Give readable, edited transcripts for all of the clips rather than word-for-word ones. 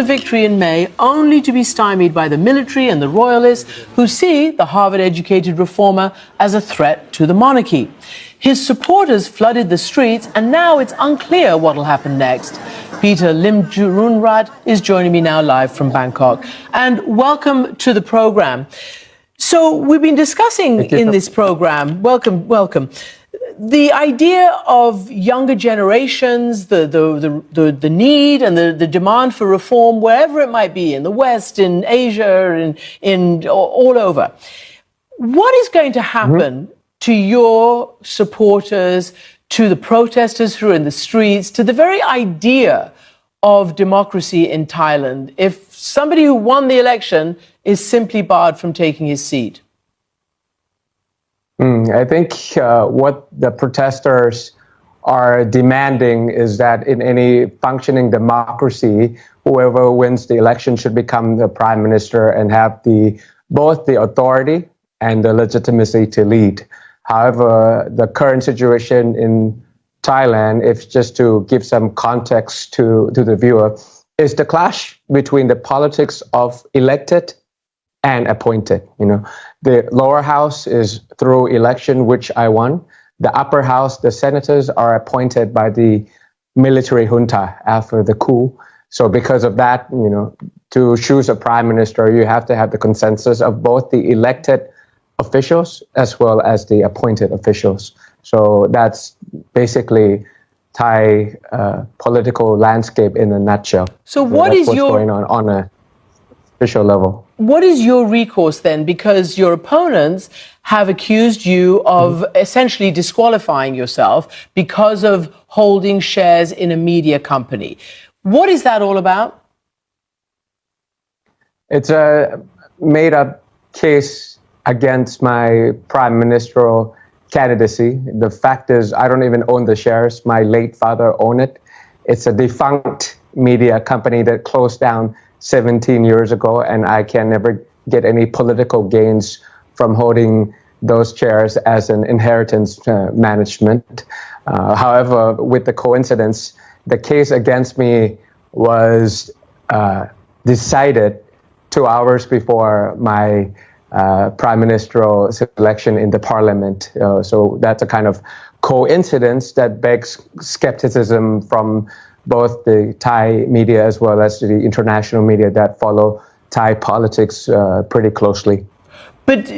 victory in May, only to be stymied by the military and the royalists, who see the Harvard-educated reformer as a threat to the monarchy. His supporters flooded the streets, and now it's unclear what will happen next. Peter Limjurunrat is joining me now live from Bangkok. And welcome to the program. So we've been discussing in this program, welcome, the idea of younger generations, the need and the demand for reform, wherever it might be, in the West, in Asia, in all over. What is going to happen to your supporters, to the protesters who are in the streets, to the very idea of democracy in Thailand, if somebody who won the election is simply barred from taking his seat? I think what the protesters are demanding is that in any functioning democracy, whoever wins the election should become the prime minister and have both the authority and the legitimacy to lead. However, the current situation in Thailand, if just to give some context to the viewer, is the clash between the politics of elected and appointed. The lower house is through election, which I won. The upper house, the senators, are appointed by the military junta after the coup. So because of that, to choose a prime minister, you have to have the consensus of both the elected officials as well as the appointed officials. So that's basically Thai political landscape in a nutshell. So what's going on a official level? What is your recourse then? Because your opponents have accused you of essentially disqualifying yourself because of holding shares in a media company. What is that all about? It's a made-up case against my prime ministerial candidacy. The fact is, I don't even own the shares. My late father owned it. It's a defunct media company that closed down 17 years ago, and I can never get any political gains from holding those shares as an inheritance management. However, with the coincidence, the case against me was decided 2 hours before my prime ministerial selection in the parliament. So that's a kind of coincidence that begs skepticism from both the Thai media as well as the international media that follow Thai politics pretty closely. But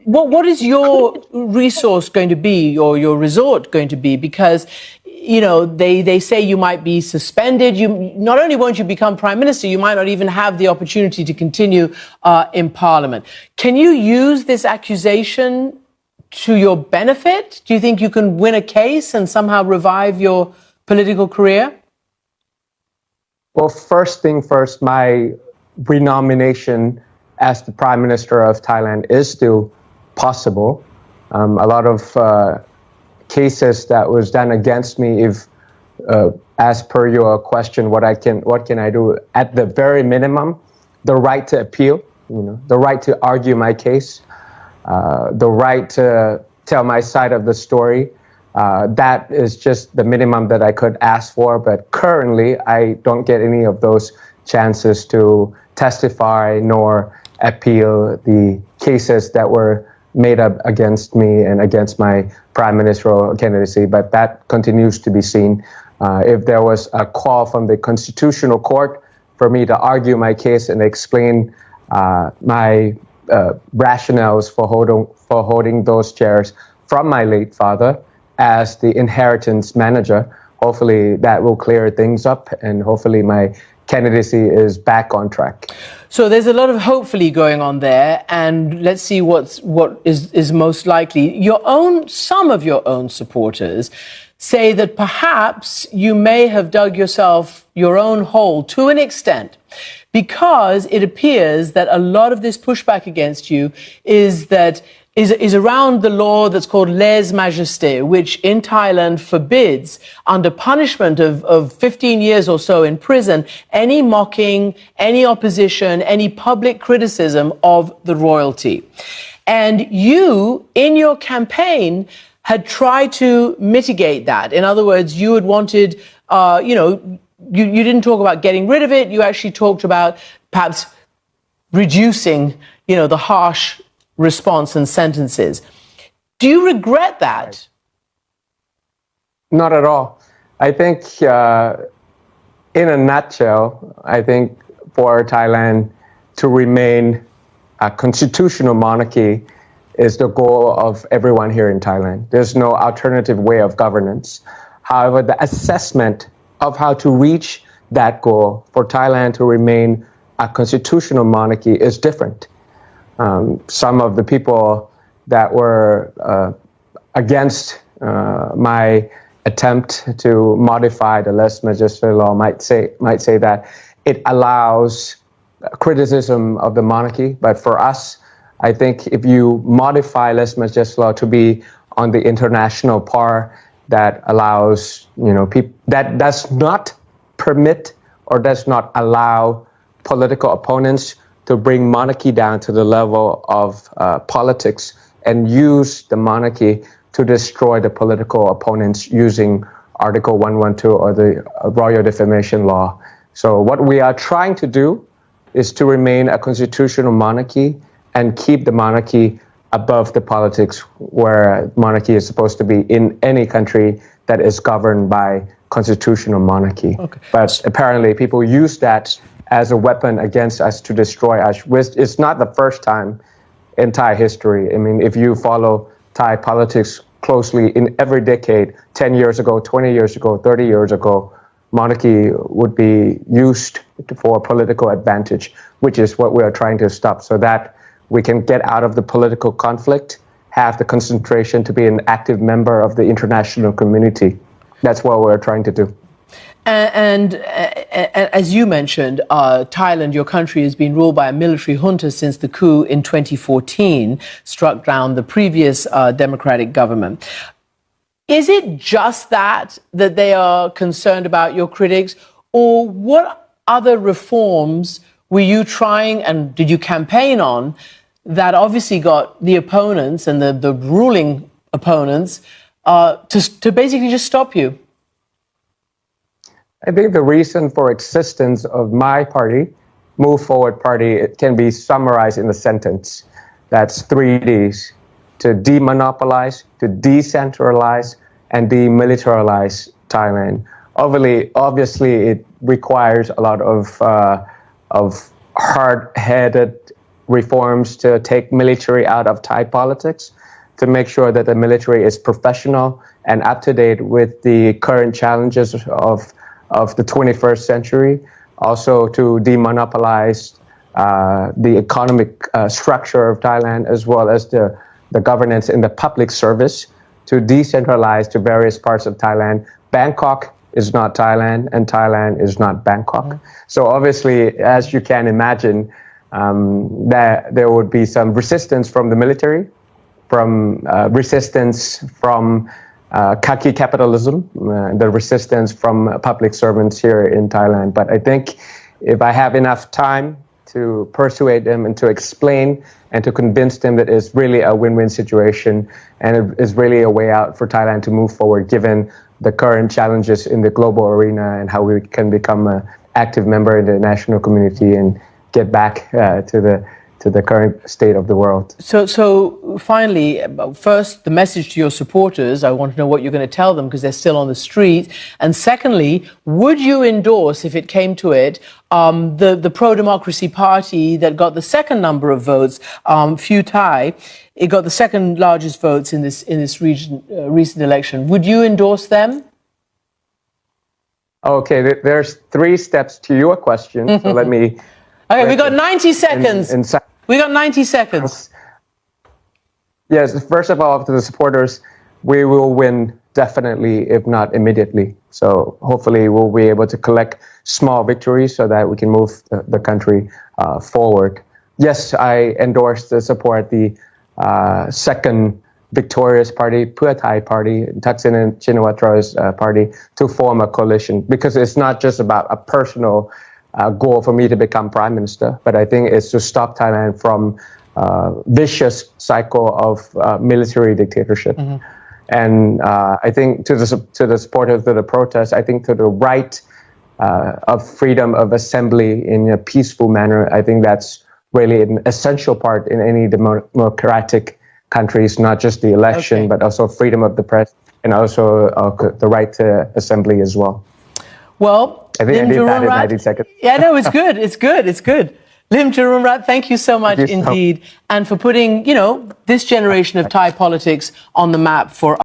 what is your resource going to be, or your resort going to be? Because, they say you might be suspended. Not only won't you become prime minister, you might not even have the opportunity to continue in parliament. Can you use this accusation to your benefit? Do you think you can win a case and somehow revive your political career? Well, first thing first, my renomination as the Prime Minister of Thailand is still possible. A lot of cases that was done against me, if as per your question, what can I do? At the very minimum, the right to appeal, the right to argue my case, the right to tell my side of the story. That is just the minimum that I could ask for, but currently I don't get any of those chances to testify nor appeal the cases that were made up against me and against my prime ministerial candidacy, but that continues to be seen. If there was a call from the Constitutional Court for me to argue my case and explain my rationales for holding those chairs from my late father, as the inheritance manager, hopefully that will clear things up and hopefully my candidacy is back on track. So there's a lot of hopefully going on there, and let's see what is most likely. Some of your own supporters say that perhaps you may have dug yourself your own hole to an extent, because it appears that a lot of this pushback against you is around the law that's called lese majeste, which in Thailand forbids, under punishment of 15 years or so in prison, any mocking, any opposition, any public criticism of the royalty. And you, in your campaign, had tried to mitigate that. In other words, you had wanted, you didn't talk about getting rid of it. You actually talked about perhaps reducing, the harsh response and sentences. Do you regret that? Not at all. I think, in a nutshell, I think for Thailand to remain a constitutional monarchy is the goal of everyone here in Thailand. There's no alternative way of governance. However, the assessment of how to reach that goal for Thailand to remain a constitutional monarchy is different. Some of the people that were against my attempt to modify the lese majeste law might say that it allows criticism of the monarchy, but for us, I think if you modify lese majeste law to be on the international par that allows, that does not permit or does not allow political opponents to bring monarchy down to the level of politics and use the monarchy to destroy the political opponents using Article 112 or the Royal Defamation Law. So what we are trying to do is to remain a constitutional monarchy and keep the monarchy above the politics where monarchy is supposed to be in any country that is governed by constitutional monarchy. Okay. But apparently people use that as a weapon against us to destroy us. It's not the first time in Thai history. I mean, if you follow Thai politics closely in every decade, 10 years ago, 20 years ago, 30 years ago, monarchy would be used for political advantage, which is what we are trying to stop so that we can get out of the political conflict, have the concentration to be an active member of the international community. That's what we're trying to do. And as you mentioned, Thailand, your country, has been ruled by a military junta since the coup in 2014 struck down the previous democratic government. Is it just that they are concerned about, your critics, or what other reforms were you trying and did you campaign on that obviously got the opponents and the ruling opponents to basically just stop you? I think the reason for existence of my party, Move Forward Party, it can be summarized in a sentence. That's 3 Ds: to demonopolize, to decentralize, and demilitarize Thailand. Obviously, it requires a lot of hard-headed reforms to take military out of Thai politics, to make sure that the military is professional and up to date with the current challenges of the 21st century, also to demonopolize the economic structure of Thailand, as well as the governance in the public service, to decentralize to various parts of Thailand. Bangkok is not Thailand, and Thailand is not Bangkok. Mm-hmm. So obviously, as you can imagine, that there would be some resistance from the military, from resistance from khaki capitalism, the resistance from public servants here in Thailand. But I think if I have enough time to persuade them and to explain and to convince them that it's really a win-win situation and it is really a way out for Thailand to move forward given the current challenges in the global arena and how we can become an active member in the national community and get back to the current state of the world. So finally, first, the message to your supporters. I want to know what you're going to tell them because they're still on the street. And secondly, would you endorse, if it came to it, the pro-democracy party that got the second number of votes, Pheu Thai? It got the second largest votes in this recent election. Would you endorse them? Okay, there's 3 steps to your question, so let me... Okay, we got 90 seconds. We got 90 seconds. Yes, first of all, to the supporters, we will win definitely, if not immediately. So hopefully we'll be able to collect small victories so that we can move the country forward. Yes, I endorse to support the second victorious party, Pheu Thai party, Thaksin and Shinawatра's party, to form a coalition, because it's not just about a personal goal for me to become prime minister, but I think it's to stop Thailand from vicious cycle of military dictatorship. Mm-hmm. And I think to the supporters of the protest, I think to the right of freedom of assembly in a peaceful manner. I think that's really an essential part in any democratic countries, not just the election, but also freedom of the press and also the right to assembly as well. Well, I think I did that in 90 seconds. Yeah, no, it's good. It's good. It's good. Lim Jarunrat, thank you so much indeed. And for putting, this generation of Thai politics on the map for